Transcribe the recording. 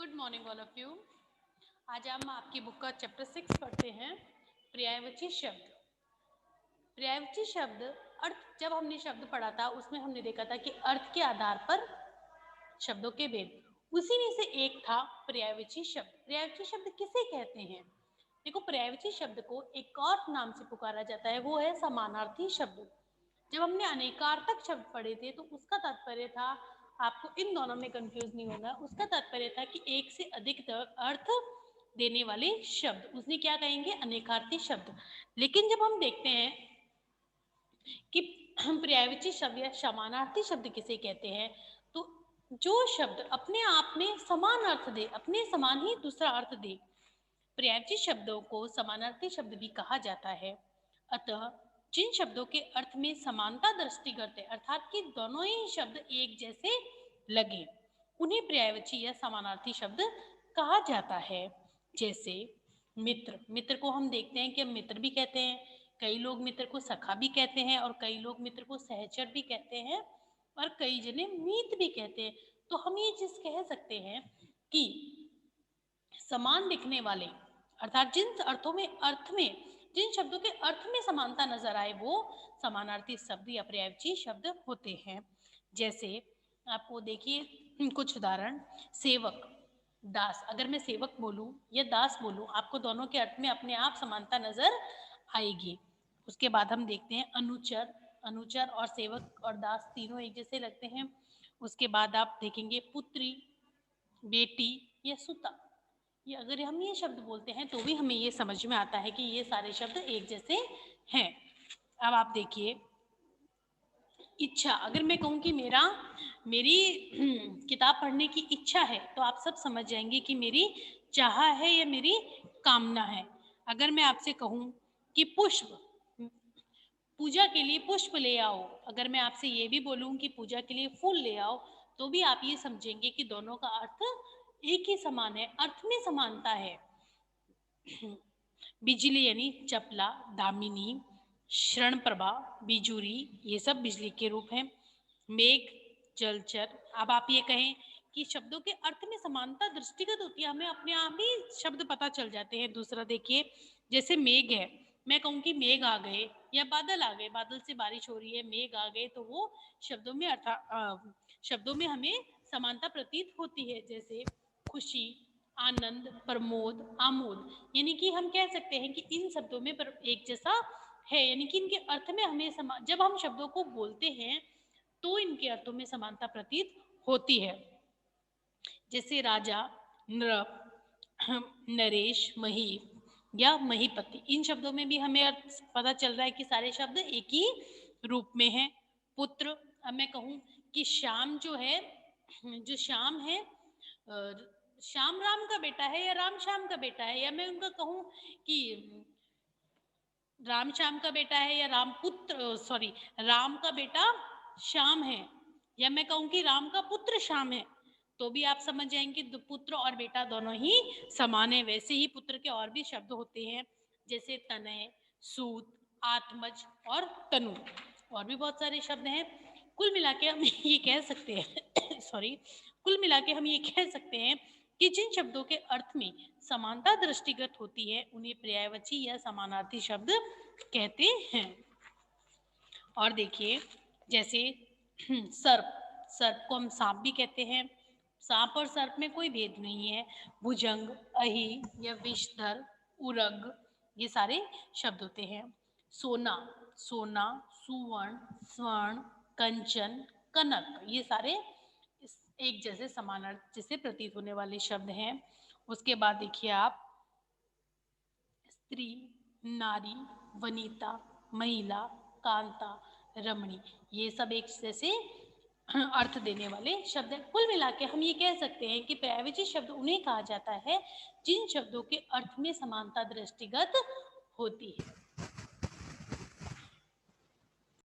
Good morning all of you. आज हम आपकी बुक का चैप्टर 6 पढ़ते हैं, पर्यायवाची शब्द। पर्यायवाची शब्द अर्थ, जब हमने शब्द पढ़ा था उसमें हमने देखा था कि अर्थ के आधार पर शब्दों के भेद, उसी में से एक था पर्यायवाची शब्द। पर्यायवाची शब्द किसे कहते हैं? देखो, पर्यायवाची शब्द को एक और नाम से पुकारा जाता है, वो है समानार्थी शब्द। जब हमने अनेकार्थक शब्द पढ़े थे तो उसका तात्पर्य था, आपको इन दोनों में कंफ्यूज नहीं होगा, उसका तात्पर्य था कि एक से अधिक अर्थ देने वाले शब्द, उसने क्या कहेंगे, अनेकार्थी शब्द। लेकिन जब हम देखते हैं कि हम पर्यायवाची शब्द या समानार्थी शब्द किसे कहते हैं, तो जो शब्द अपने आप में समान अर्थ दे, अपने समान ही दूसरा अर्थ दे, पर्यायवाची शब्दों को समानार्थी शब्द भी कहा जाता है। अतः जिन शब्दों के अर्थ में समानता दृष्टिगत है, अर्थात कि दोनों ही शब्द एक जैसे लगे, उन्हें पर्यायवाची या समानार्थी शब्द कहा जाता है। जैसे मित्र, मित्र को हम देखते हैं कि हम मित्र भी कहते हैं, कई लोग मित्र को सखा भी कहते हैं, और कई लोग मित्र को सहचर भी कहते हैं, और कई जने मीत भी कहते हैं। तो हम ये चीज कह सकते हैं कि समान दिखने वाले, अर्थात जिन अर्थों में जिन शब्दों के अर्थ में समानता नजर आए, वो समानार्थी शब्द या पर्यायवाची शब्द होते हैं। जैसे आपको देखिए कुछ उदाहरण, सेवक, दास। अगर मैं सेवक बोलूं या दास बोलूं, आपको दोनों के अर्थ में अपने आप समानता नजर आएगी। उसके बाद हम देखते हैं अनुचर। अनुचर और सेवक और दास तीनों एक जैसे लगते हैं। उसके बाद आप देखेंगे पुत्री, बेटी या सुता। ये अगर हम ये शब्द बोलते हैं तो भी हमें ये समझ में आता है कि ये सारे शब्द एक जैसे हैं। अब आप देखिए इच्छा। अगर मैं कहूँ कि मेरी किताब पढ़ने की इच्छा है, तो आप सब समझ जाएंगे कि मेरी चाह है या मेरी कामना है। अगर मैं आपसे कहूँ कि पुष्प, पूजा के लिए पुष्प ले आओ, अगर मैं आपसे ये भी बोलूँ कि पूजा के लिए फूल ले आओ, तो भी आप ये समझेंगे कि दोनों का अर्थ एक ही समान है, अर्थ में समानता है। बिजली यानी चपला, दामिनी, श्रण प्रभा, बिजुरी, ये सब बिजली के रूप हैं। मेघ, जलचर। अब आप ये कहें कि शब्दों के अर्थ में समानता दृष्टिगत होती है, हमें अपने आप ही शब्द पता चल जाते हैं। दूसरा देखिए, जैसे मेघ है, मैं कहूँ कि मेघ आ गए या बादल आ गए, बादल से बारिश हो रही है, मेघ आ गए, तो वो शब्दों में शब्दों में हमें समानता प्रतीत होती है। जैसे खुशी, आनंद, प्रमोद, आमोद, यानी कि हम कह सकते हैं कि इन शब्दों में एक जैसा है, यानी कि इनके अर्थ में हमें जब हम शब्दों को बोलते हैं तो इनके अर्थों में समानता प्रतीत होती है। जैसे राजा, नृप, नरेश, मही या महीपति, इन शब्दों में भी हमें अर्थ पता चल रहा है कि सारे शब्द एक ही रूप में हैं। पुत्र, अब मैं कहूँ कि श्याम जो है, जो श्याम है, श्याम राम का बेटा है या राम श्याम का बेटा है, या मैं उनका कहूँ कि राम श्याम का बेटा है या राम का बेटा श्याम है, या मैं कहूँ कि राम का पुत्र श्याम है, तो भी आप समझ जाएंगे पुत्र और बेटा दोनों ही समान है। वैसे ही पुत्र के और भी शब्द होते हैं, जैसे तनय, सूत, आत्मज और तनु, और भी बहुत सारे शब्द हैं। कुल मिला के हम ये कह सकते हैं कुल मिला के हम ये कह सकते हैं कि जिन शब्दों के अर्थ में समानता दृष्टिगत होती है, उन्हें पर्यायवाची या समानार्थी शब्द कहते हैं। और देखिए, जैसे सर्प, सर्प को हम सांप भी कहते हैं, सांप और सर्प में कोई भेद नहीं है। भुजंग, अहि या विषधर, उरग, ये सारे शब्द होते हैं। सोना, सोना, सुवर्ण, स्वर्ण, कंचन, कनक, ये सारे एक जैसे समान अर्थ जैसे प्रतीत होने वाले शब्द हैं। उसके बाद देखिए आप, स्त्री, नारी, वनिता, महिला, कांता, रमणी, ये सब एक जैसे अर्थ देने वाले शब्द हैं। कुल मिला के हम ये कह सकते हैं कि पर्यायवाची शब्द उन्हें कहा जाता है जिन शब्दों के अर्थ में समानता दृष्टिगत होती है।